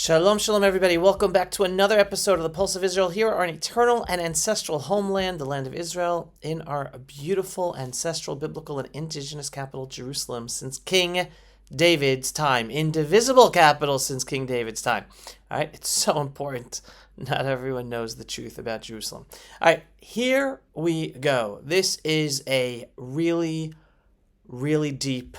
Shalom, shalom, everybody. Welcome back to another episode of the Pulse of Israel here, our eternal and ancestral homeland, the land of Israel, in our beautiful, ancestral, biblical, and indigenous capital, Jerusalem, since King David's time. Indivisible capital since King David's time. All right, it's so important. Not everyone knows the truth about Jerusalem. All right, here we go. This is a really, really deep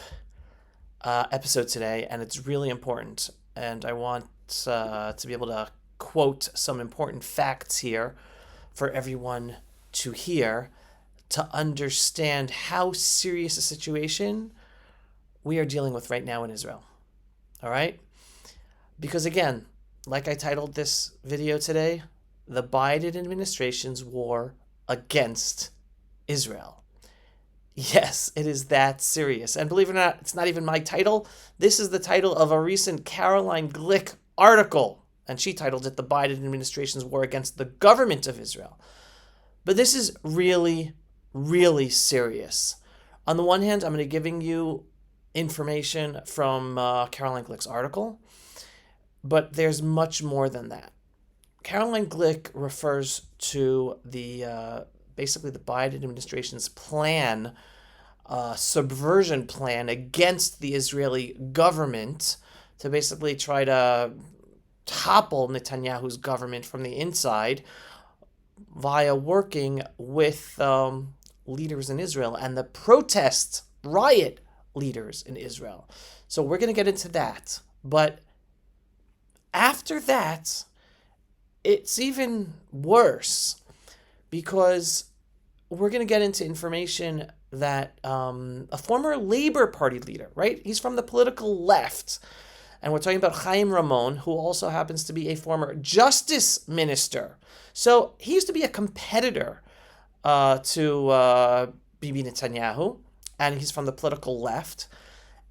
episode today, and it's really important. And I want to be able to quote some important facts here for everyone to hear, to understand how serious a situation we are dealing with right now in Israel. All right? Because again, like I titled this video today, the Biden administration's war against Israel. Yes, it is that serious. And believe it or not, it's not even my title. This is the title of a recent Caroline Glick article, and she titled it The Biden Administration's War Against the Government of Israel. But this is really, really serious. On the one hand, I'm going to be giving you information from Caroline Glick's article, but there's much more than that. Caroline Glick refers to the basically the Biden administration's plan, subversion plan against the Israeli government to basically try to topple Netanyahu's government from the inside via working with leaders in Israel and the protest riot leaders in Israel. So we're going to get into that. But after that, it's even worse because we're going to get into information that a former Labor Party leader, right? He's from the political left. And we're talking about Chaim Ramon, who also happens to be a former justice minister. So he used to be a competitor to Bibi Netanyahu, and he's from the political left.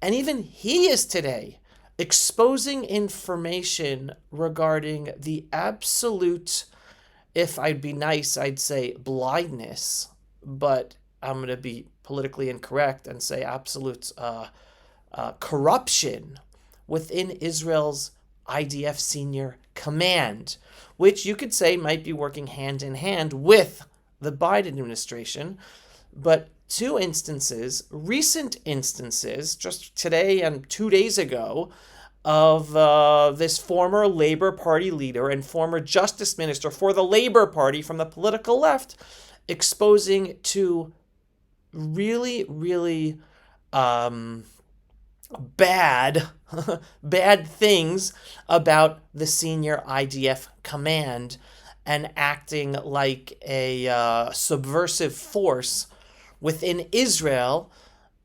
And even he is today exposing information regarding the absolute, if I'd be nice, I'd say blindness, but I'm going to be politically incorrect and say absolute corruption within Israel's IDF senior command, which you could say might be working hand in hand with the Biden administration. But two instances, recent instances, just today and 2 days ago, of this former Labor Party leader and former justice minister for the Labor Party from the political left, exposing two really, really bad things about the senior IDF command and acting like a subversive force within Israel,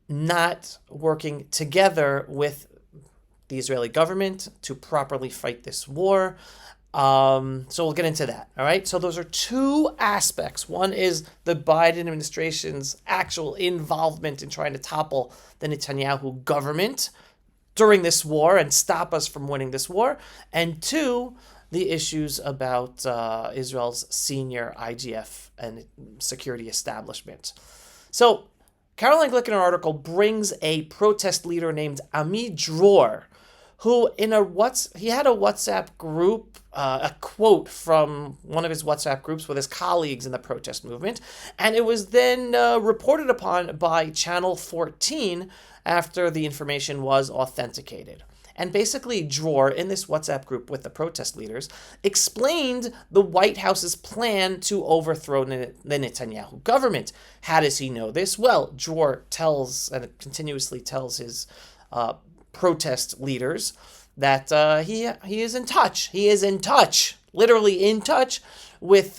not working together with the Israeli government to properly fight this war. So we'll get into that. All right. So those are two aspects. One is the Biden administration's actual involvement in trying to topple the Netanyahu government during this war and stop us from winning this war. And two, the issues about Israel's senior IDF and security establishment. So Caroline Glick in her article brings a protest leader named Ami Dror, who he had a WhatsApp group, a quote from one of his WhatsApp groups with his colleagues in the protest movement, and it was then reported upon by Channel 14 after the information was authenticated. And basically, Dror, in this WhatsApp group with the protest leaders, explained the White House's plan to overthrow the Netanyahu government. How does he know this? Well, Dror tells, and continuously tells his protest leaders that he is in touch. He is in touch, literally in touch, with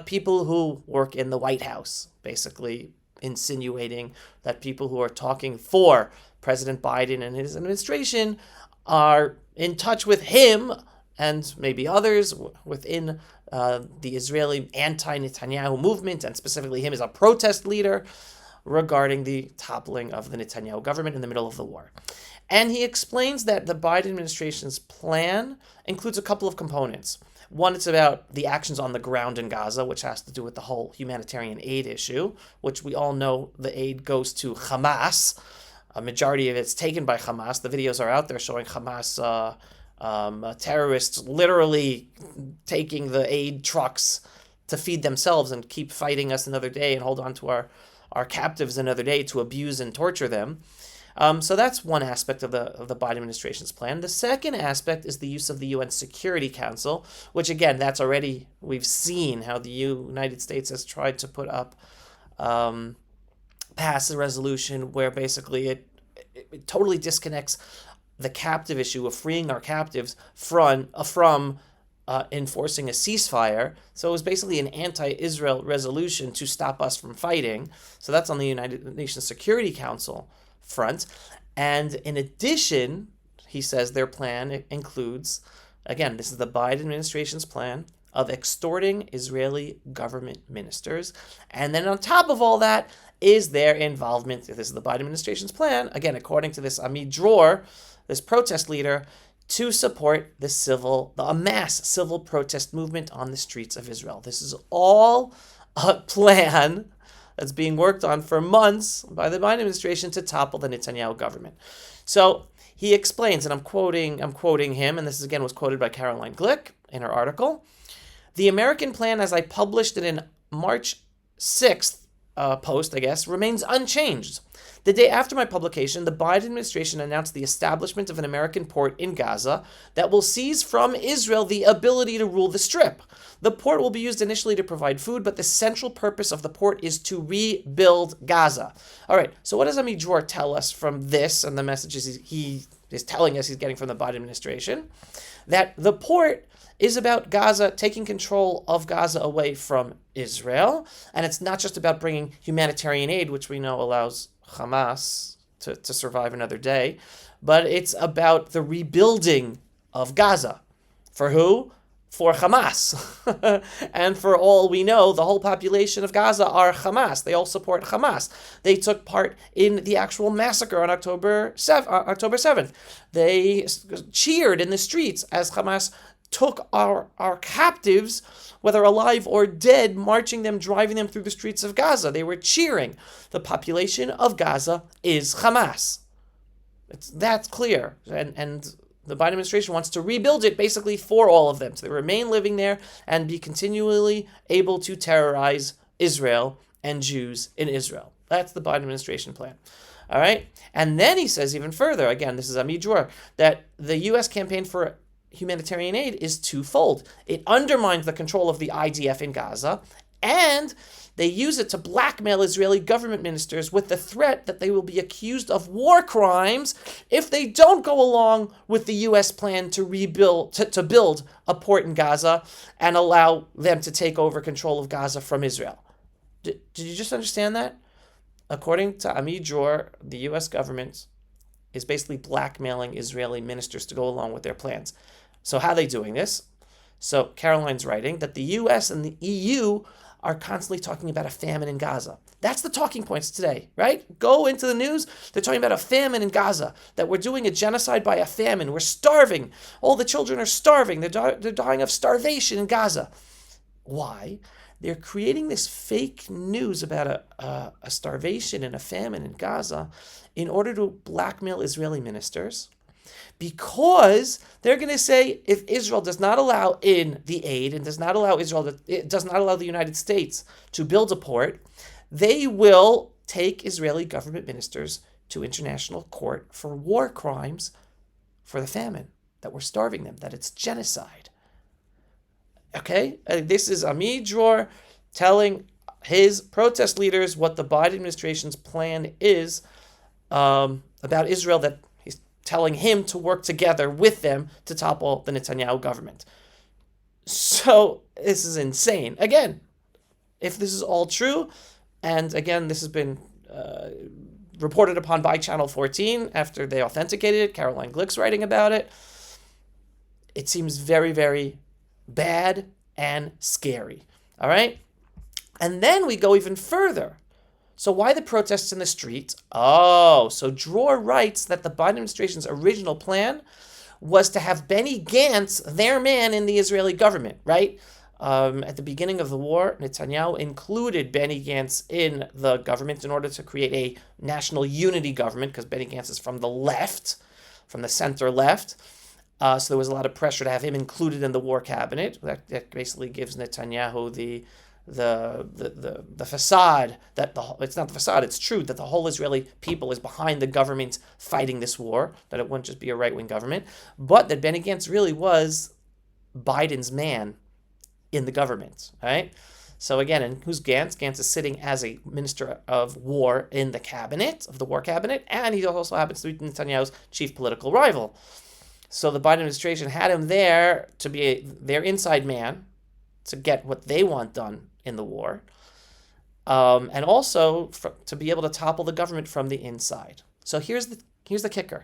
people who work in the White House, basically insinuating that people who are talking for President Biden and his administration are in touch with him and maybe others within the Israeli anti-Netanyahu movement, and specifically him as a protest leader regarding the toppling of the Netanyahu government in the middle of the war. And he explains that the Biden administration's plan includes a couple of components. One, it's about the actions on the ground in Gaza, which has to do with the whole humanitarian aid issue, which we all know the aid goes to Hamas. A majority of it's taken by Hamas. The videos are out there showing Hamas terrorists literally taking the aid trucks to feed themselves and keep fighting us another day and hold on to our captives another day to abuse and torture them. So that's one aspect of the Biden administration's plan. The second aspect is the use of the UN Security Council, which again, that's already, we've seen how the United States has tried to put up, pass a resolution where basically it totally disconnects the captive issue of freeing our captives from enforcing a ceasefire. So it was basically an anti-Israel resolution to stop us from fighting. So that's on the United Nations Security Council front. And in addition, he says their plan includes, again, this is the Biden administration's plan, of extorting Israeli government ministers. And then on top of all that is their involvement, this is the Biden administration's plan, again, according to this Amid Dror, this protest leader, to support a mass civil protest movement on the streets of Israel. This is all a plan that's being worked on for months by the Biden administration to topple the Netanyahu government. So he explains, and I'm quoting him, and this again was quoted by Caroline Glick in her article. The American plan, as I published it in March 6th post, remains unchanged. The day after my publication, the Biden administration announced the establishment of an American port in Gaza that will seize from Israel the ability to rule the Strip. The port will be used initially to provide food, but the central purpose of the port is to rebuild Gaza. All right, so what does Amid Dror tell us from this and the messages he is telling us he's getting from the Biden administration? That the port is about Gaza, taking control of Gaza away from Israel, and it's not just about bringing humanitarian aid, which we know allows Hamas to survive another day, but it's about the rebuilding of Gaza. For who? For Hamas. And for all we know, the whole population of Gaza are Hamas. They all support Hamas. They took part in the actual massacre on October 7th. They cheered in the streets as Hamas took our captives, whether alive or dead, marching them, driving them through the streets of Gaza. They were cheering. The population of Gaza is Hamas. That's clear. And the Biden administration wants to rebuild it basically for all of them, so they remain living there and be continually able to terrorize Israel and Jews in Israel. That's the Biden administration plan. All right? And then he says even further, again, this is Amid Dror, that the U.S. campaign for humanitarian aid is twofold. It undermines the control of the IDF in Gaza, and they use it to blackmail Israeli government ministers with the threat that they will be accused of war crimes if they don't go along with the U.S. plan to build a port in Gaza and allow them to take over control of Gaza from Israel. Did you just understand that? According to Amid Dror, the U.S. government is basically blackmailing Israeli ministers to go along with their plans. So how are they doing this? So Caroline's writing that the U.S. and the EU are constantly talking about a famine in Gaza. That's the talking points today, right? Go into the news, they're talking about a famine in Gaza, that we're doing a genocide by a famine. We're starving. All the children are starving. They're dying of starvation in Gaza. Why? They're creating this fake news about a starvation and a famine in Gaza in order to blackmail Israeli ministers, because they're going to say if Israel does not allow in the aid and does not allow the United States to build a port, they will take Israeli government ministers to international court for war crimes for the famine, that we're starving them, that it's genocide. Okay? This is Amid Dror telling his protest leaders what the Biden administration's plan is about Israel, that he's telling him to work together with them to topple the Netanyahu government. So this is insane. Again, if this is all true, and again, this has been reported upon by Channel 14 after they authenticated it, Caroline Glick's writing about it, it seems very, very bad and scary. All right? And then we go even further. So why the protests in the streets? Oh, so Dror writes that the Biden administration's original plan was to have Benny Gantz, their man in the Israeli government, right? At the beginning of the war, Netanyahu included Benny Gantz in the government in order to create a national unity government, because Benny Gantz is from the left, from the center left. So there was a lot of pressure to have him included in the war cabinet. That basically gives Netanyahu the facade that it's not the facade. It's true that the whole Israeli people is behind the government fighting this war. That it wouldn't just be a right-wing government, but that Benny Gantz really was Biden's man in the government. Right. So again, and who's Gantz? Gantz is sitting as a minister of war in the cabinet of the war cabinet, and he also happens to be Netanyahu's chief political rival. So the Biden administration had him there to be their inside man to get what they want done in the war, and also to be able to topple the government from the inside. So here's the kicker.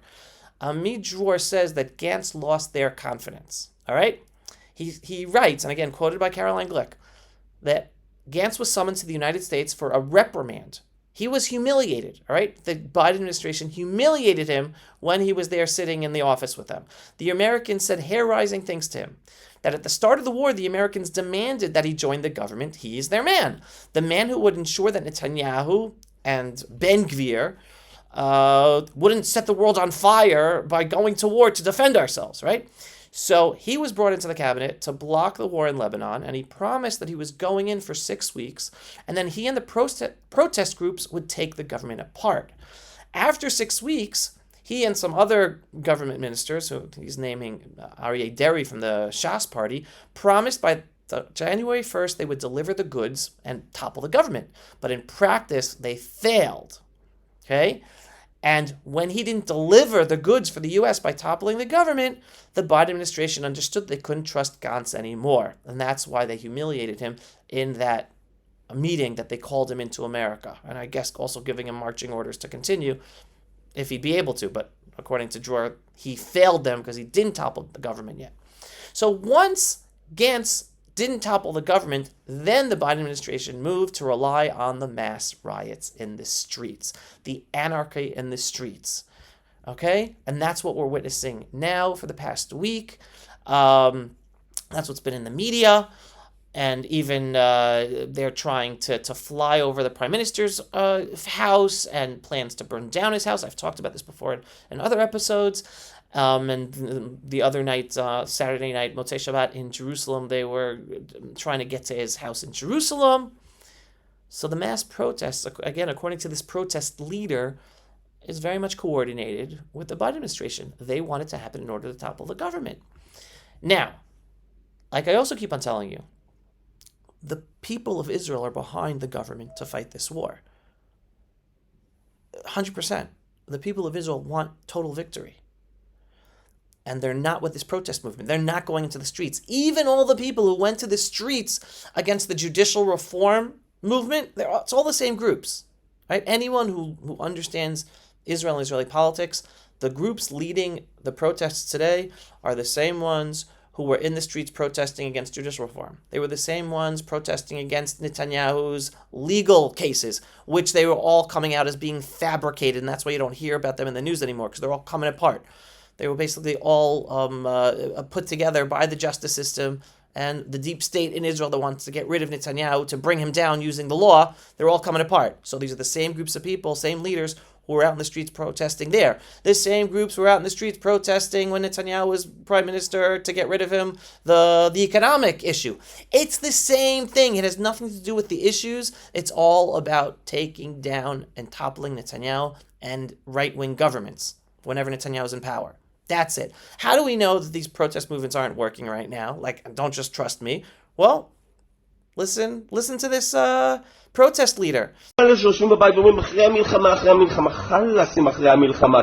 Amit Dror says that Gantz lost their confidence. All right, he writes, and again quoted by Caroline Glick, that Gantz was summoned to the United States for a reprimand. He was humiliated, all right? The Biden administration humiliated him when he was there sitting in the office with them. The Americans said hair-raising things to him, that at the start of the war, the Americans demanded that he join the government. He is their man, the man who would ensure that Netanyahu and Ben Gvir wouldn't set the world on fire by going to war to defend ourselves, right? So he was brought into the cabinet to block the war in Lebanon, and he promised that he was going in for 6 weeks, and then he and the protest groups would take the government apart. After 6 weeks, he and some other government ministers, who he's naming Aryeh Deri from the Shas party, promised by January 1st they would deliver the goods and topple the government. But in practice, they failed. Okay? And when he didn't deliver the goods for the U.S. by toppling the government, the Biden administration understood they couldn't trust Gantz anymore. And that's why they humiliated him in that meeting that they called him into America. And I guess also giving him marching orders to continue if he'd be able to. But according to Dror, he failed them because he didn't topple the government yet. So once Gantz didn't topple the government, then the Biden administration moved to rely on the mass riots in the streets, the anarchy in the streets. Okay? And that's what we're witnessing now for the past week. That's what's been in the media. And even they're trying to fly over the prime minister's house and plans to burn down his house. I've talked about this before in other episodes. And the other night, Saturday night, Motzei Shabbat in Jerusalem, they were trying to get to his house in Jerusalem. So the mass protests, again, according to this protest leader, is very much coordinated with the Biden administration. They want it to happen in order to topple the government. Now, like I also keep on telling you, the people of Israel are behind the government to fight this war. 100%. The people of Israel want total victory. And they're not with this protest movement. They're not going into the streets. Even all the people who went to the streets against the judicial reform movement, it's all the same groups. Right? Anyone who understands Israel and Israeli politics, the groups leading the protests today are the same ones who were in the streets protesting against judicial reform. They were the same ones protesting against Netanyahu's legal cases, which they were all coming out as being fabricated, and that's why you don't hear about them in the news anymore, because they're all coming apart. They were basically all put together by the justice system and the deep state in Israel that wants to get rid of Netanyahu to bring him down using the law. They're all coming apart. So these are the same groups of people, same leaders who were out in the streets protesting there. The same groups were out in the streets protesting when Netanyahu was prime minister to get rid of him, the economic issue. It's the same thing. It has nothing to do with the issues. It's all about taking down and toppling Netanyahu and right-wing governments whenever Netanyahu is in power. That's it. How do we know that these protest movements aren't working right now? Like, don't just trust me. Well, listen to this protest leader. אלה שיושבים בבית ואומרים אחרי המלחמה, חלאסים אחרי המלחמה,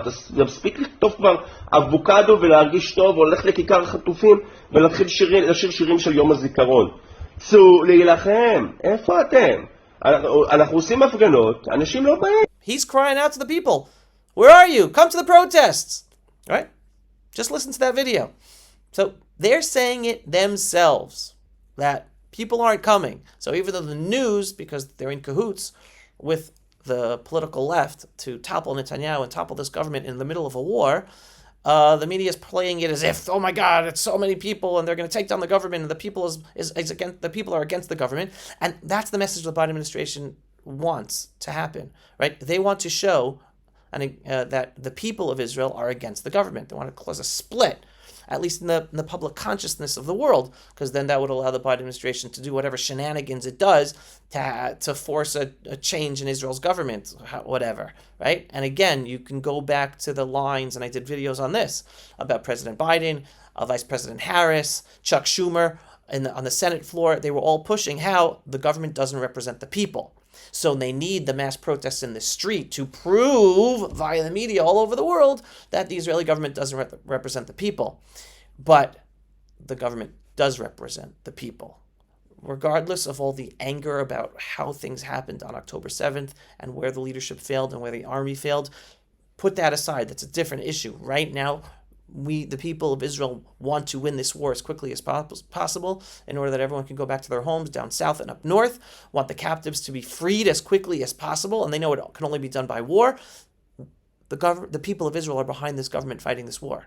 תספיק לכתוב כבר אבוקדו ולהרגיש טוב, הולך לכיכר החטופים ולהתחיל לשיר שירים של יום הזיכרון. צאו להילחם, איפה אתם? אנחנו עושים הפגנות, אנשים לא באים. He's crying out to the people. Where are you? Come to the protests. Right? Just listen to that video. So they're saying it themselves, that people aren't coming. So even though the news, because they're in cahoots with the political left to topple Netanyahu and topple this government in the middle of a war, the media is playing it as if, oh my God, it's so many people and they're going to take down the government and the people the people are against the government. And that's the message the Biden administration wants to happen, right? They want to show that the people of Israel are against the government. They want to cause a split. at least in the public consciousness of the world, because then that would allow the Biden administration to do whatever shenanigans it does to force a change in Israel's government, whatever, right? And again, you can go back to the lines, and I did videos on this, about President Biden, Vice President Harris, Chuck Schumer, on the Senate floor. They were all pushing how the government doesn't represent the people. So they need the mass protests in the street to prove via the media all over the world that the Israeli government doesn't represent the people. But the government does represent the people. Regardless of all the anger about how things happened on October 7th and where the leadership failed and where the army failed, put that aside. That's a different issue. Right now, the people of Israel want to win this war as quickly as possible in order that everyone can go back to their homes down south and up north, want the captives to be freed as quickly as possible, and they know it can only be done by war. The people of Israel are behind this government fighting this war,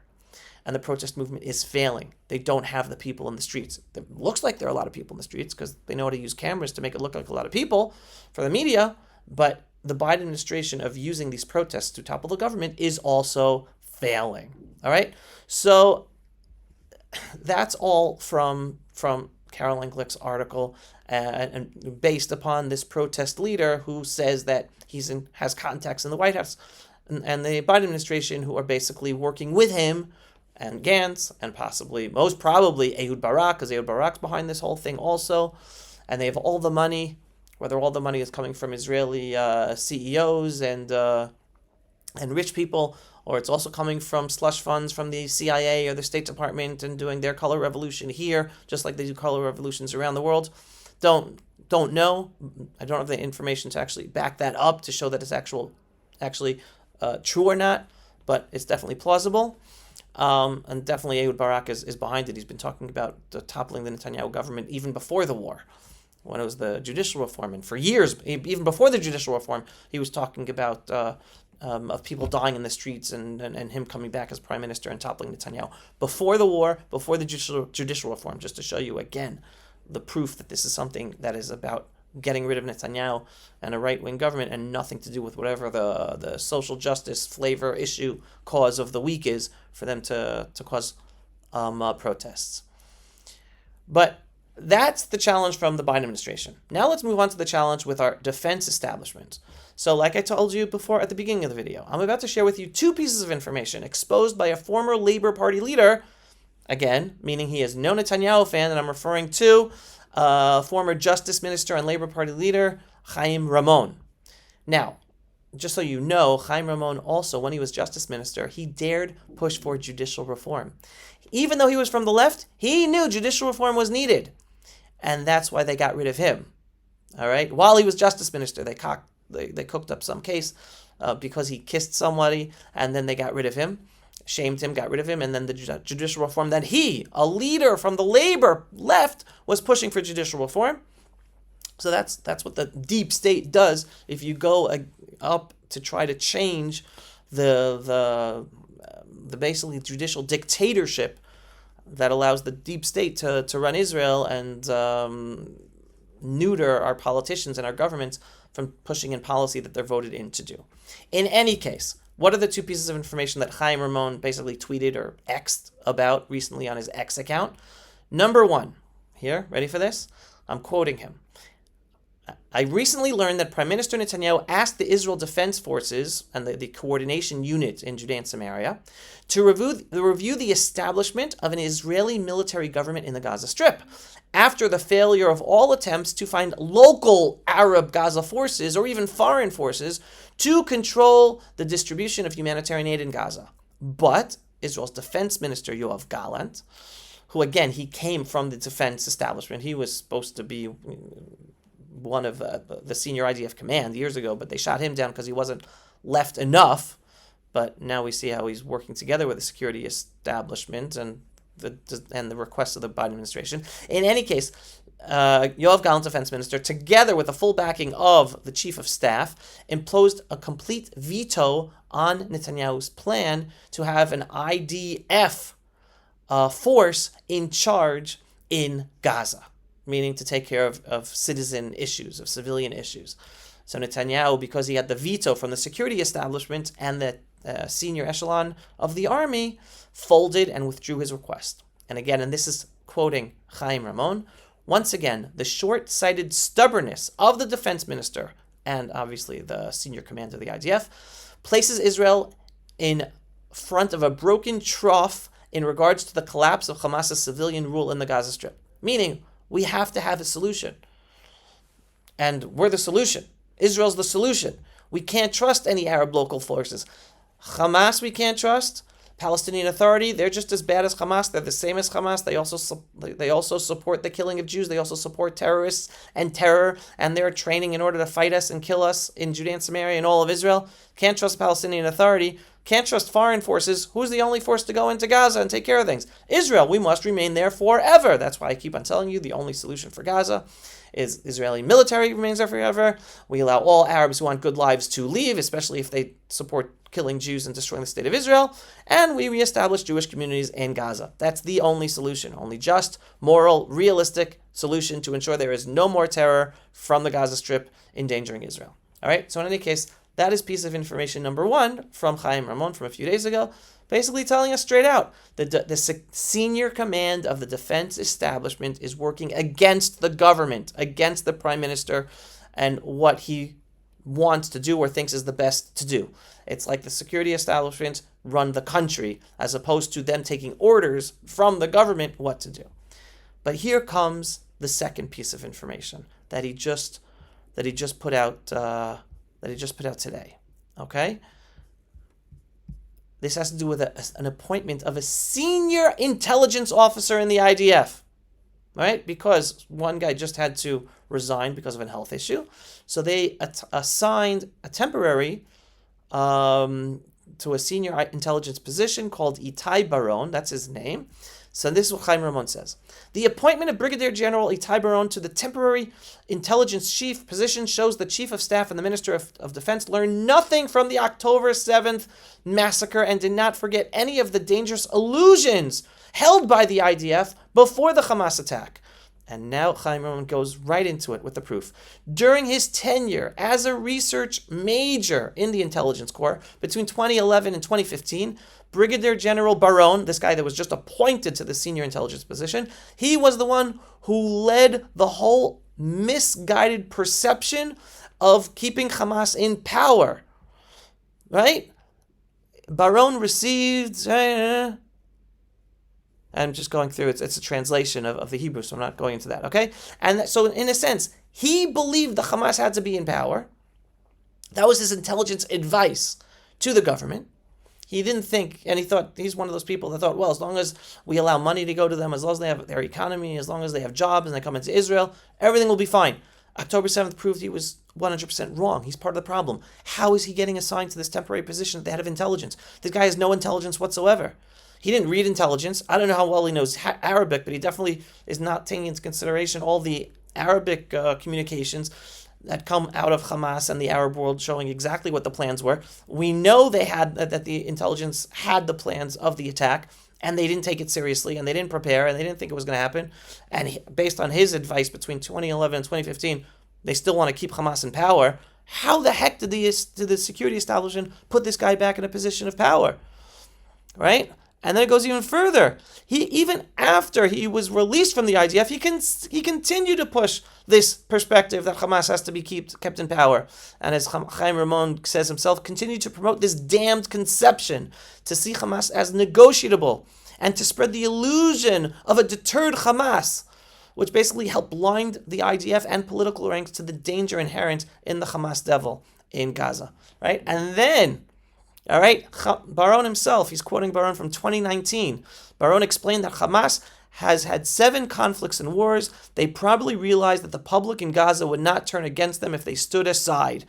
and the protest movement is failing. They don't have the people in the streets. It looks like there are a lot of people in the streets because they know how to use cameras to make it look like a lot of people for the media, but the Biden administration of using these protests to topple the government is also failing. All right, so that's all from Caroline Glick's article, and based upon this protest leader who says that has contacts in the White House and the Biden administration who are basically working with him and Gantz and most probably Ehud Barak, because Ehud Barak's behind this whole thing also, and they have all the money, whether all the money is coming from Israeli CEOs and rich people, or it's also coming from slush funds from the CIA or the State Department and doing their color revolution here, just like they do color revolutions around the world. Don't know. I don't have the information to actually back that up to show that it's actually true or not, but it's definitely plausible. And definitely Ehud Barak is behind it. He's been talking about toppling the Netanyahu government even before the war, when it was the judicial reform. And for years, even before the judicial reform, he was talking about of people dying in the streets and him coming back as prime minister and toppling Netanyahu. Before the war, before the judicial reform, just to show you again the proof that this is something that is about getting rid of Netanyahu and a right-wing government and nothing to do with whatever the social justice flavor issue cause of the week is for them to cause protests. But that's the challenge from the Biden administration. Now let's move on to the challenge with our defense establishment. So like I told you before at the beginning of the video, I'm about to share with you two pieces of information exposed by a former Labor Party leader, again, meaning he is no Netanyahu fan, and I'm referring to former Justice Minister and Labor Party leader, Chaim Ramon. Now, just so you know, Chaim Ramon also, when he was Justice Minister, he dared push for judicial reform. Even though he was from the left, he knew judicial reform was needed. And that's why they got rid of him. All right? While he was Justice Minister, they cooked up some case because he kissed somebody, and then they got rid of him, shamed him, got rid of him, and then the judicial reform that he, a leader from the Labor left, was pushing for judicial reform. So that's what the deep state does if you go up to try to change the basically judicial dictatorship that allows the deep state to run Israel and neuter our politicians and our governments from pushing in policy that they're voted in to do. In any case, what are the two pieces of information that Chaim Ramon basically tweeted or X'd about recently on his X account? Number one, here, ready for this? I'm quoting him. I recently learned that Prime Minister Netanyahu asked the Israel Defense Forces and the coordination unit in Judea and Samaria to review the establishment of an Israeli military government in the Gaza Strip after the failure of all attempts to find local Arab Gaza forces or even foreign forces to control the distribution of humanitarian aid in Gaza. But Israel's Defense Minister Yoav Gallant, who again, he came from the defense establishment, he was supposed to be one of the senior IDF command years ago, but they shot him down because he wasn't left enough. But now we see how he's working together with the security establishment and the requests of the Biden administration. In any case, Yoav Gallant, defense minister, together with the full backing of the chief of staff, imposed a complete veto on Netanyahu's plan to have an IDF force in charge in Gaza, meaning to take care of citizen issues, of civilian issues. So Netanyahu, because he had the veto from the security establishment and the senior echelon of the army, folded and withdrew his request. And again, and this is quoting Chaim Ramon, once again, the short-sighted stubbornness of the defense minister and obviously the senior commander of the IDF places Israel in front of a broken trough in regards to the collapse of Hamas's civilian rule in the Gaza Strip. Meaning, we have to have a solution. And we're the solution. Israel's the solution. We can't trust any Arab local forces. Hamas we can't trust. Palestinian Authority, they're just as bad as Hamas. They're the same as Hamas. They also support the killing of Jews. They also support terrorists and terror, and they're training in order to fight us and kill us in Judea and Samaria and all of Israel. Can't trust the Palestinian Authority. Can't trust foreign forces. Who's the only force to go into Gaza and take care of things? Israel. We must remain there forever. That's why I keep on telling you the only solution for Gaza is Israeli military remains there forever. We allow all Arabs who want good lives to leave, especially if they support killing Jews and destroying the state of Israel, and we reestablish Jewish communities in Gaza. That's the only solution, only just, moral, realistic solution to ensure there is no more terror from the Gaza Strip endangering Israel. All right, so in any case, that is piece of information number one from Chaim Ramon from a few days ago, basically telling us straight out that the senior command of the defense establishment is working against the government, against the prime minister, and what he wants to do or thinks is the best to do. It's like the security establishment run the country as opposed to them taking orders from the government what to do. But here comes the second piece of information that he just put out today. Okay? This has to do with an appointment of a senior intelligence officer in the IDF. Right? Because one guy just had to resign because of a health issue. So they assigned a temporary to a senior intelligence position called Itai Baron. That's his name. So this is what Chaim Ramon says. The appointment of Brigadier General Itai Baron to the temporary intelligence chief position shows the Chief of Staff and the Minister of Defense learned nothing from the October 7th massacre and did not forget any of the dangerous illusions held by the IDF before the Hamas attack. And now Chaim Ramon goes right into it with the proof. During his tenure as a research major in the intelligence corps between 2011 and 2015, Brigadier General Baron, this guy that was just appointed to the senior intelligence position, he was the one who led the whole misguided perception of keeping Hamas in power. Right? Baron received... I'm just going through, it's a translation of the Hebrew, so I'm not going into that, okay? And so in a sense, he believed the Hamas had to be in power. That was his intelligence advice to the government. He didn't think, and he thought, he's one of those people that thought, well, as long as we allow money to go to them, as long as they have their economy, as long as they have jobs and they come into Israel, everything will be fine. October 7th proved he was 100% wrong. He's part of the problem. How is he getting assigned to this temporary position at the head of intelligence? This guy has no intelligence whatsoever. He didn't read intelligence. I don't know how well he knows Arabic, but he definitely is not taking into consideration all the Arabic communications that come out of Hamas and the Arab world showing exactly what the plans were. We know that the intelligence had the plans of the attack, and they didn't take it seriously, and they didn't prepare, and they didn't think it was going to happen. And based on his advice between 2011 and 2015, they still want to keep Hamas in power. How the heck did the security establishment put this guy back in a position of power? Right? And then it goes even further. Even after he was released from the IDF, he continued to push this perspective that Hamas has to be kept in power. And as Chaim Ramon says himself, continued to promote this damned conception to see Hamas as negotiable and to spread the illusion of a deterred Hamas, which basically helped blind the IDF and political ranks to the danger inherent in the Hamas devil in Gaza. Right? And then... all right, Baron himself, he's quoting Baron from 2019. Baron explained that Hamas has had 7 conflicts and wars. They probably realized that the public in Gaza would not turn against them if they stood aside.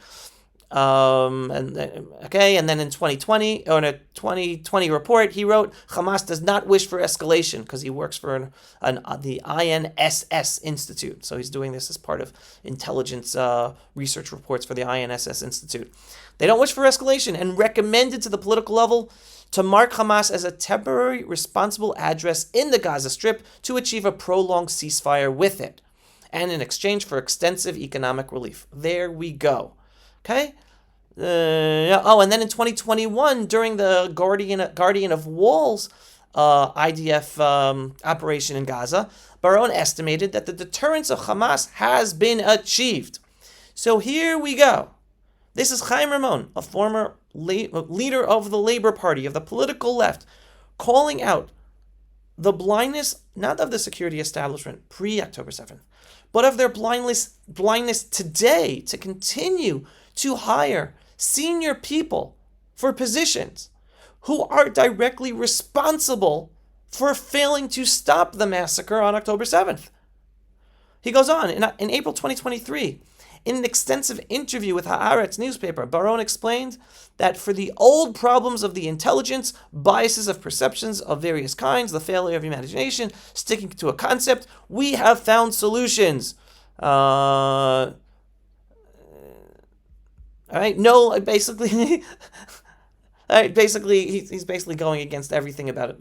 And then in 2020, or in a 2020 report, he wrote, Hamas does not wish for escalation, because he works for the INSS Institute. So he's doing this as part of intelligence research reports for the INSS Institute. They don't wish for escalation and recommended to the political level to mark Hamas as a temporary responsible address in the Gaza Strip to achieve a prolonged ceasefire with it, and in exchange for extensive economic relief. There we go. Okay? And then in 2021, during the Guardian of Walls IDF operation in Gaza, Baron estimated that the deterrence of Hamas has been achieved. So here we go. This is Chaim Ramon, a former leader of the Labor Party, of the political left, calling out the blindness, not of the security establishment pre-October 7th, but of their blindness today to continue to hire senior people for positions who are directly responsible for failing to stop the massacre on October 7th. He goes on, in April 2023, in an extensive interview with Haaretz newspaper, Baron explained that for the old problems of the intelligence, biases of perceptions of various kinds, the failure of imagination, sticking to a concept, we have found solutions. All right, no, basically... He's basically going against everything about it.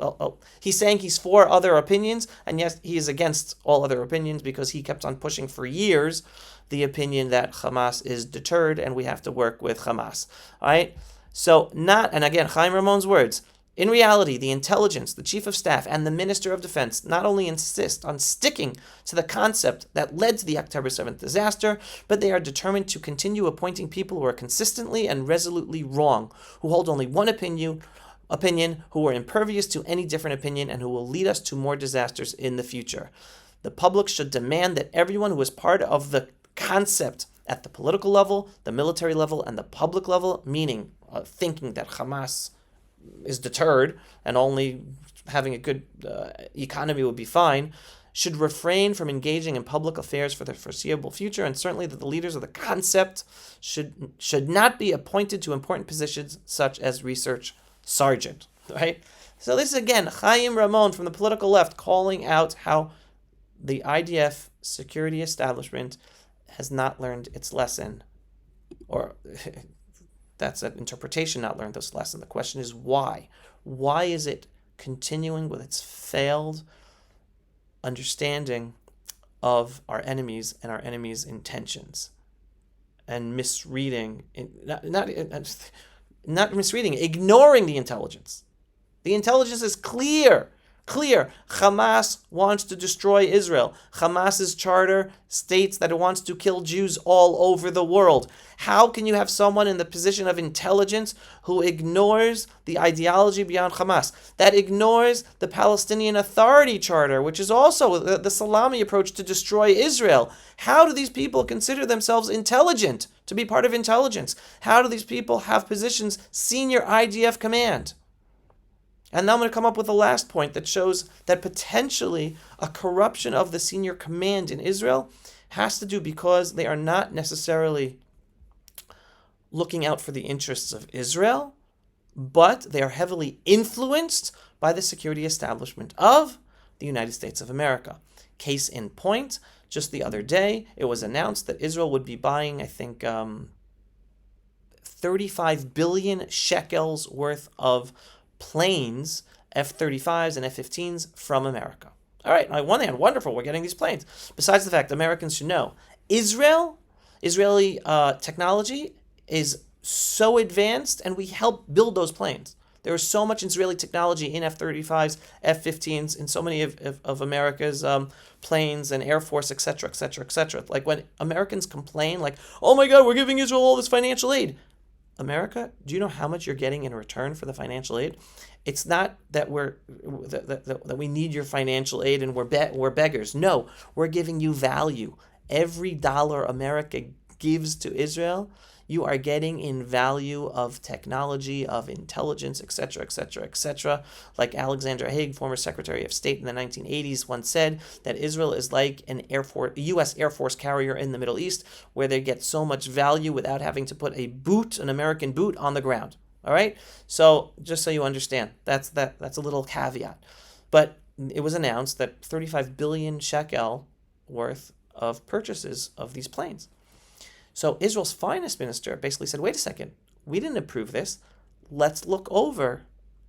He's saying he's for other opinions, and yes, he is against all other opinions because he kept on pushing for years the opinion that Hamas is deterred and we have to work with Hamas. All right? And again, Chaim Ramon's words, in reality, the intelligence, the chief of staff, and the minister of defense not only insist on sticking to the concept that led to the October 7th disaster, but they are determined to continue appointing people who are consistently and resolutely wrong, who hold only one opinion, who are impervious to any different opinion, and who will lead us to more disasters in the future. The public should demand that everyone who is part of the concept at the political level, the military level, and the public level, meaning thinking that Hamas is deterred and only having a good economy would be fine, should refrain from engaging in public affairs for the foreseeable future, and certainly that the leaders of the concept should not be appointed to important positions such as research sergeant. Right? So this is again Chaim Ramon from the political left calling out how the IDF security establishment has not learned its lesson, or that's an interpretation, not learned this lesson. The question is why? Why is it continuing with its failed understanding of our enemies and our enemies' intentions and misreading, not misreading, ignoring the intelligence? The intelligence is clear. Hamas wants to destroy Israel. Hamas's charter states that it wants to kill Jews all over the world. How can you have someone in the position of intelligence who ignores the ideology beyond Hamas, that ignores the Palestinian Authority Charter, which is also the salami approach to destroy Israel? How do these people consider themselves intelligent, to be part of intelligence? How do these people have positions, senior IDF command? And now I'm going to come up with a last point that shows that potentially a corruption of the senior command in Israel has to do because they are not necessarily looking out for the interests of Israel, but they are heavily influenced by the security establishment of the United States of America. Case in point, just the other day, it was announced that Israel would be buying, I think, 35 billion shekels worth of planes, F-35s and F-15s from America. All right, on one hand, wonderful, we're getting these planes. Besides the fact, Americans should know, Israeli technology is so advanced, and we help build those planes. There is so much Israeli technology in F-35s, F-15s, in so many of America's planes and Air Force, etc., etc., etc. Like when Americans complain, like, oh my God, we're giving Israel all this financial aid. America, do you know how much you're getting in return for the financial aid? It's not that that we need your financial aid and we're beggars. No, we're giving you value. Every dollar America gives to Israel, you are getting in value of technology, of intelligence, etc., etc., etc. Like Alexander Haig, former Secretary of State in the 1980s, once said that Israel is like a U.S. Air Force carrier in the Middle East, where they get so much value without having to put an American boot on the ground. All right? So just so you understand, that's a little caveat. But it was announced that 35 billion shekel worth of purchases of these planes. So Israel's finance minister basically said, wait a second, we didn't approve this. Let's look over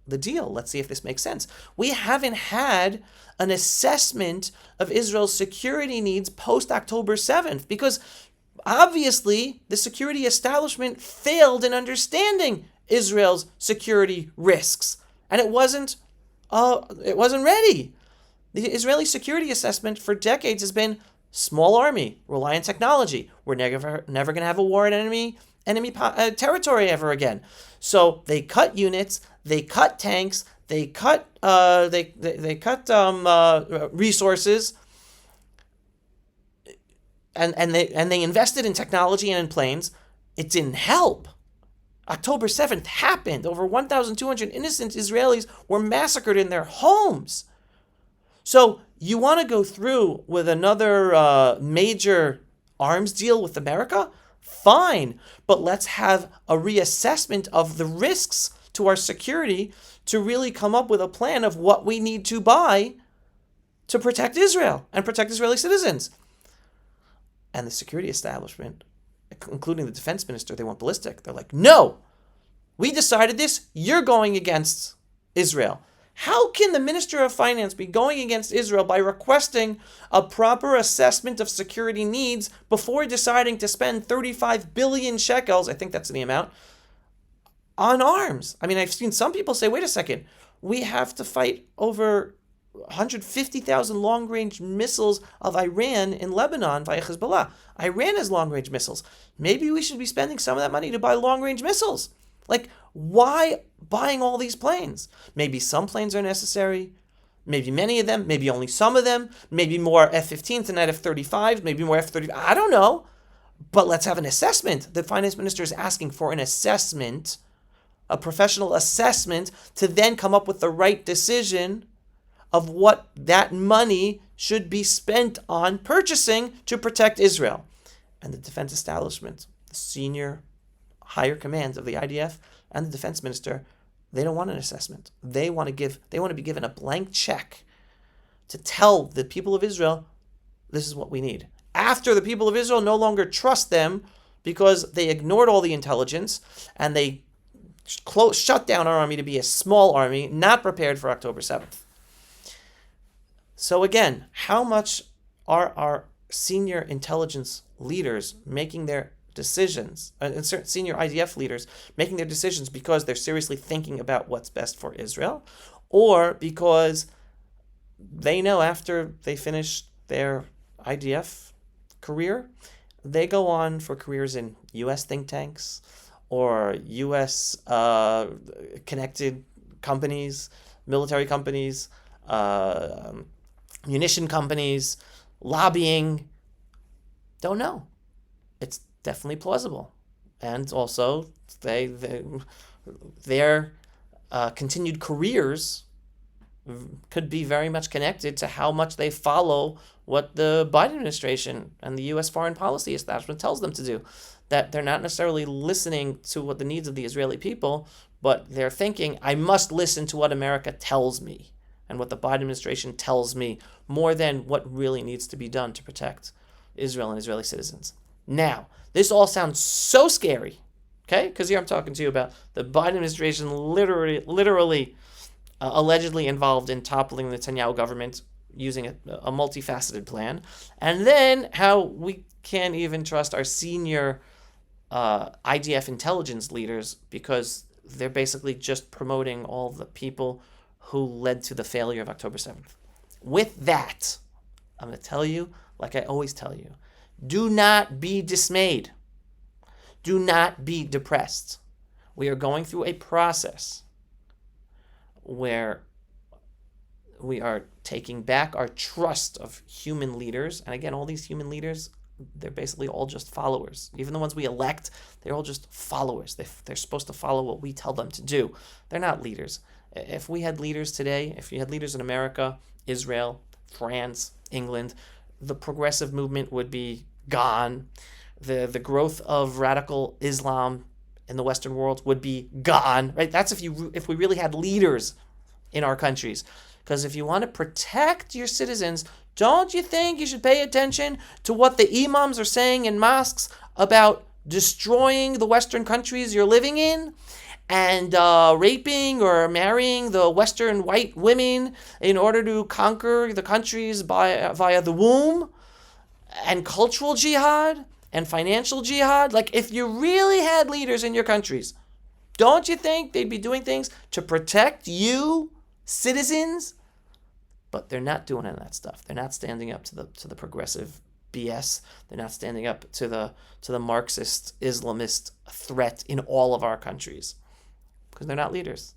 the deal. Let's see if this makes sense. We haven't had an assessment of Israel's security needs post-October 7th because Obviously, the security establishment failed in understanding Israel's security risks, and it wasn't ready. The Israeli security assessment for decades has been small army, rely on technology. We're never going to have a war in enemy territory ever again. So they cut units, they cut tanks, they cut resources, and they invested in technology and in planes. It didn't help. October 7th happened. Over 1,200 innocent Israelis were massacred in their homes. So you want to go through with another major arms deal with America? Fine, but let's have a reassessment of the risks to our security to really come up with a plan of what we need to buy to protect Israel and protect Israeli citizens. And the security establishment, including the defense minister, they went ballistic. They're like, no, we decided this, you're going against Israel. How can the Minister of Finance be going against Israel by requesting a proper assessment of security needs before deciding to spend 35 billion shekels, I think that's the amount, on arms? I mean, I've seen some people say, wait a second, we have to fight over 150,000 long-range missiles of Iran in Lebanon via Hezbollah. Iran has long-range missiles. Maybe we should be spending some of that money to buy long-range missiles. Like, why buying all these planes? Maybe some planes are necessary, maybe many of them, maybe only some of them, maybe more F-15s than F-35s, maybe more F-35. I don't know. But let's have an assessment. The finance minister is asking for an assessment, a professional assessment, to then come up with the right decision of what that money should be spent on purchasing to protect Israel. And the defense establishment, the senior higher commands of the IDF and the defense minister, they don't want an assessment. They want to be given a blank check to tell the people of Israel, this is what we need. After the people of Israel no longer trust them because they ignored all the intelligence and they shut down our army to be a small army, not prepared for October 7th. So again, how much are our senior intelligence leaders making their decisions, senior IDF leaders making their decisions because they're seriously thinking about what's best for Israel, or because they know after they finish their IDF career, they go on for careers in U.S. think tanks or U.S. Connected companies, military companies, munition companies, lobbying. Don't know. It's definitely plausible. And also, their continued careers could be very much connected to how much they follow what the Biden administration and the U.S. foreign policy establishment tells them to do. That they're not necessarily listening to what the needs of the Israeli people, but they're thinking, I must listen to what America tells me and what the Biden administration tells me more than what really needs to be done to protect Israel and Israeli citizens. Now, this all sounds so scary, okay? Because here I'm talking to you about the Biden administration literally allegedly involved in toppling the Netanyahu government using a multifaceted plan. And then how we can't even trust our senior IDF intelligence leaders because they're basically just promoting all the people who led to the failure of October 7th. With that, I'm going to tell you, like I always tell you, do not be dismayed. Do not be depressed. We are going through a process where we are taking back our trust of human leaders. And again, all these human leaders, they're basically all just followers. Even the ones we elect, they're all just followers. They're supposed to follow what we tell them to do. They're not leaders. If we had leaders today, if you had leaders in America, Israel, France, England, the progressive movement would be gone. The growth of radical Islam in the Western world would be gone. Right? That's if we really had leaders in our countries. Because if you want to protect your citizens, don't you think you should pay attention to what the imams are saying in mosques about destroying the Western countries you're living in and raping or marrying the Western white women in order to conquer the countries via the womb and cultural jihad? and financial jihad, like if you really had leaders in your countries, don't you think they'd be doing things to protect you, citizens? But they're not doing any of that stuff. They're not standing up to the progressive BS. They're not standing up to the Marxist Islamist threat in all of our countries, because they're not leaders.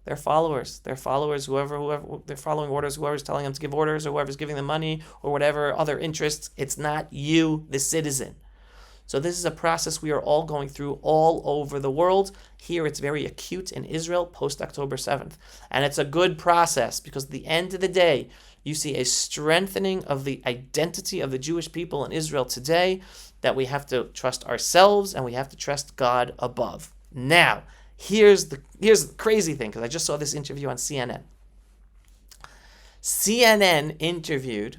They're followers. They're followers. Whoever they're following orders. Whoever's telling them to give orders, or whoever's giving them money, or whatever other interests. It's not you, the citizen. So this is a process we are all going through all over the world. Here it's very acute in Israel post-October 7th. And it's a good process because at the end of the day, you see a strengthening of the identity of the Jewish people in Israel today, that we have to trust ourselves and we have to trust God above. Now, here's the crazy thing, because I just saw this interview on CNN. CNN interviewed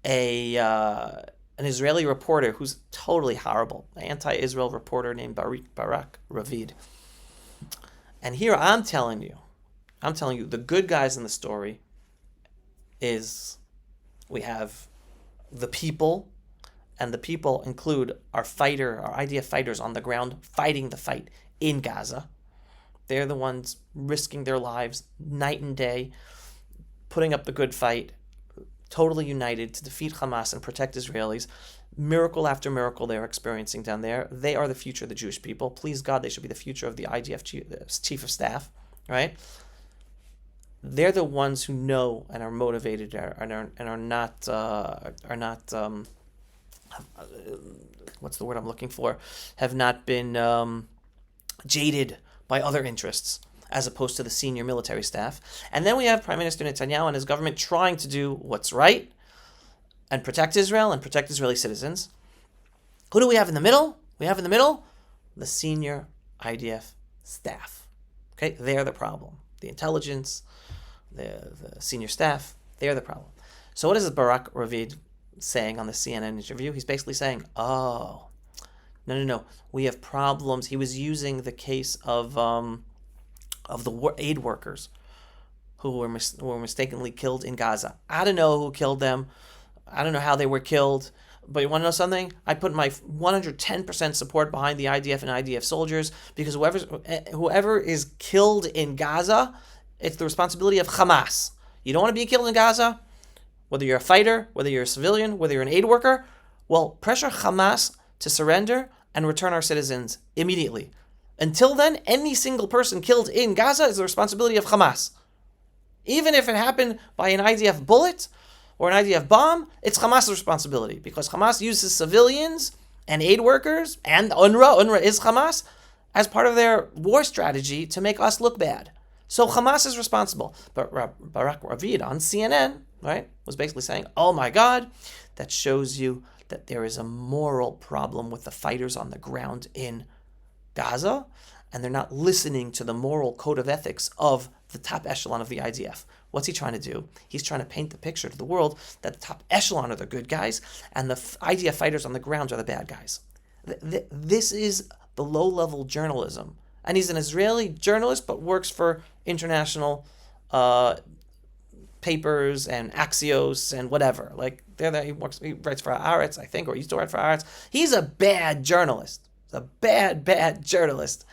an Israeli reporter who's totally horrible, an anti-Israel reporter named Barak Ravid. And here I'm telling you, the good guys in the story is we have the people, and the people include our IDF fighters on the ground fighting the fight in Gaza. They're the ones risking their lives night and day, putting up the good fight, totally united to defeat Hamas and protect Israelis. Miracle after miracle they're experiencing down there. They are the future of the Jewish people. Please God, they should be the future of the IDF chief of staff, right? They're the ones who know and are motivated and are not what's the word I'm looking for? Have not been jaded by other interests, as opposed to the senior military staff. And then we have Prime Minister Netanyahu and his government trying to do what's right and protect Israel and protect Israeli citizens. Who do we have in the middle? We have in the middle the senior IDF staff. Okay, they're the problem. The intelligence, the senior staff, they're the problem. So what is Barak Ravid saying on the CNN interview? He's basically saying, no, we have problems. He was using the case of the aid workers who were mistakenly killed in Gaza. I don't know who killed them. I don't know how they were killed. But you want to know something? I put my 110% support behind the IDF and IDF soldiers, because whoever is killed in Gaza, it's the responsibility of Hamas. You don't want to be killed in Gaza? Whether you're a fighter, whether you're a civilian, whether you're an aid worker, well, pressure Hamas to surrender and return our citizens immediately. Until then, any single person killed in Gaza is the responsibility of Hamas. Even if it happened by an IDF bullet or an IDF bomb, it's Hamas' responsibility, because Hamas uses civilians and aid workers and UNRWA is Hamas, as part of their war strategy to make us look bad. So Hamas is responsible. But Barak Ravid on CNN, right, was basically saying, oh my God, that shows you that there is a moral problem with the fighters on the ground in Gaza, and they're not listening to the moral code of ethics of the top echelon of the IDF. What's he trying to do? He's trying to paint the picture to the world that the top echelon are the good guys and the IDF fighters on the ground are the bad guys. This is the low-level journalism. And he's an Israeli journalist, but works for international papers and Axios and whatever. Like, he writes for Haaretz, I think, or used to write for Haaretz. He's a bad journalist. He's a bad journalist.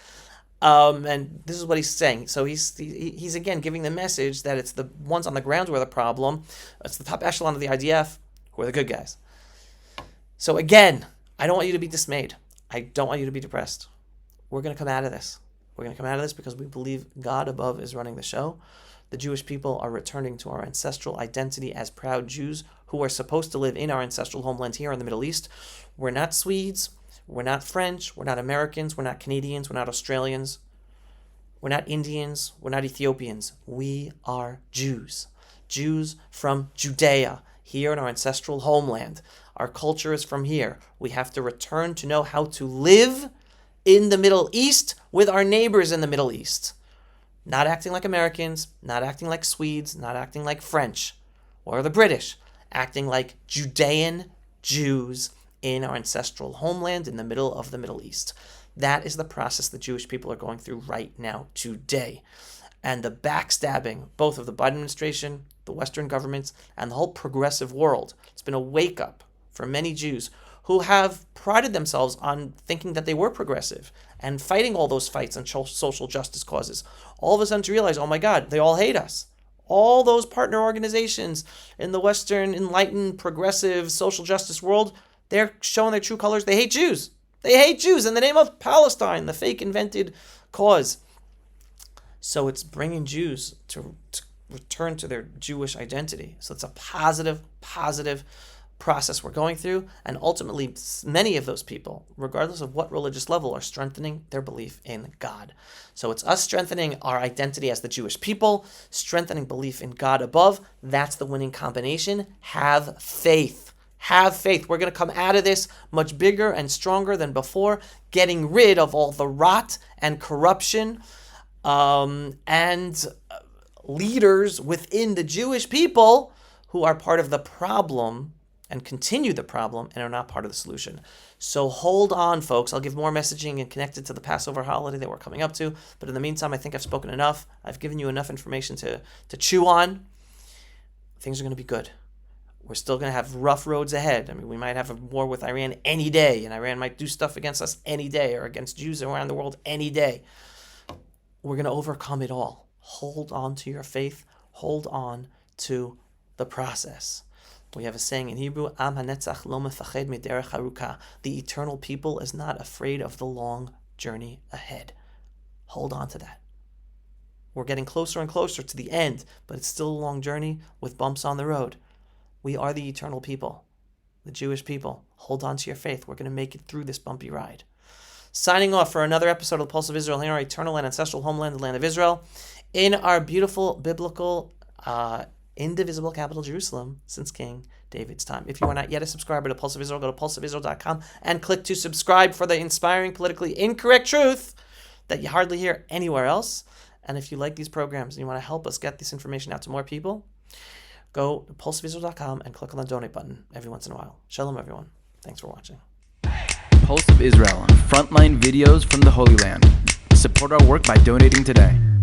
And this is what he's saying. So he's again giving the message that it's the ones on the ground who are the problem. It's the top echelon of the IDF who are the good guys. So again, I don't want you to be dismayed. I don't want you to be depressed. We're going to come out of this. We're going to come out of this because we believe God above is running the show. The Jewish people are returning to our ancestral identity as proud Jews who are supposed to live in our ancestral homeland here in the Middle East. We're not Swedes. We're not French. We're not Americans. We're not Canadians. We're not Australians. We're not Indians. We're not Ethiopians. We are Jews. Jews from Judea, here in our ancestral homeland. Our culture is from here. We have to return to know how to live in the Middle East with our neighbors in the Middle East. Not acting like Americans, not acting like Swedes, not acting like French or the British. Acting like Judean Jews in our ancestral homeland in the middle of the Middle East. That is the process the Jewish people are going through right now, today. And the backstabbing, both of the Biden administration, the Western governments, and the whole progressive world, it's been a wake-up for many Jews who have prided themselves on thinking that they were progressive and fighting all those fights on social justice causes, all of a sudden to realize, oh my God, they all hate us. All those partner organizations in the Western enlightened, progressive, social justice world, they're showing their true colors. They hate Jews. They hate Jews in the name of Palestine, the fake invented cause. So it's bringing Jews to return to their Jewish identity. So it's a positive process we're going through, and ultimately many of those people, regardless of what religious level, are strengthening their belief in God. So it's us strengthening our identity as the Jewish people, strengthening belief in God above. That's the winning combination. Have faith. Have faith. We're going to come out of this much bigger and stronger than before, getting rid of all the rot and corruption and leaders within the Jewish people who are part of the problem and continue the problem and are not part of the solution. So hold on, folks. I'll give more messaging and connected to the Passover holiday that we're coming up to. But in the meantime, I think I've spoken enough. I've given you enough information to chew on. Things are going to be good. We're still going to have rough roads ahead. I mean, we might have a war with Iran any day, and Iran might do stuff against us any day or against Jews around the world any day. We're going to overcome it all. Hold on to your faith. Hold on to the process. We have a saying in Hebrew, Am hanetzach lo mefached miderech haruka. The eternal people is not afraid of the long journey ahead. Hold on to that. We're getting closer and closer to the end, but it's still a long journey with bumps on the road. We are the eternal people, the Jewish people. Hold on to your faith. We're going to make it through this bumpy ride. Signing off for another episode of the Pulse of Israel in our eternal and ancestral homeland, the land of Israel, in our beautiful, biblical, indivisible capital, Jerusalem, since King David's time. If you are not yet a subscriber to Pulse of Israel, go to pulseofisrael.com and click to subscribe for the inspiring, politically incorrect truth that you hardly hear anywhere else. And if you like these programs and you want to help us get this information out to more people, go to pulseofisrael.com and click on the donate button every once in a while. Shalom, everyone. Thanks for watching. Pulse of Israel, frontline videos from the Holy Land. Support our work by donating today.